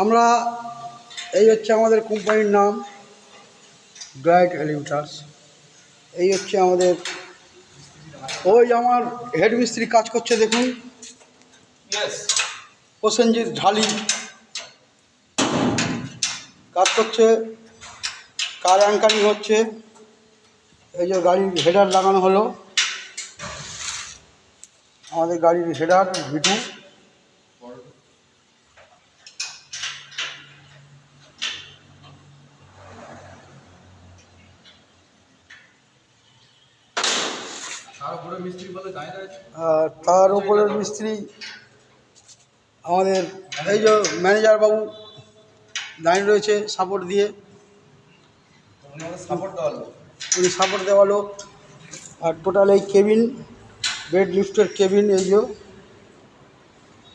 আমরা এই হচ্ছে আমাদের কোম্পানির নাম ব্রাইট এলিভেটার্স। এই হচ্ছে আমাদের, ওই আমার হেড মিস্ত্রি কাজ করছে দেখুন, প্রসেনজিৎ ঢালি কাজ করছে, কার অ্যাঙ্কারিং হচ্ছে। এই যে গাড়ির হেডার লাগানো হলো, আমাদের গাড়ির হেডার ভিটু। তার উপরের মিস্ত্রি আমাদের এই যে ম্যানেজার বাবু দাঁড়িয়ে রয়েছে সাপোর্ট দিয়ে, উনি সাপোর্ট দেওয়া লোক। আর টোটাল এই কেবিন, বেড লিফটের কেবিন এই যে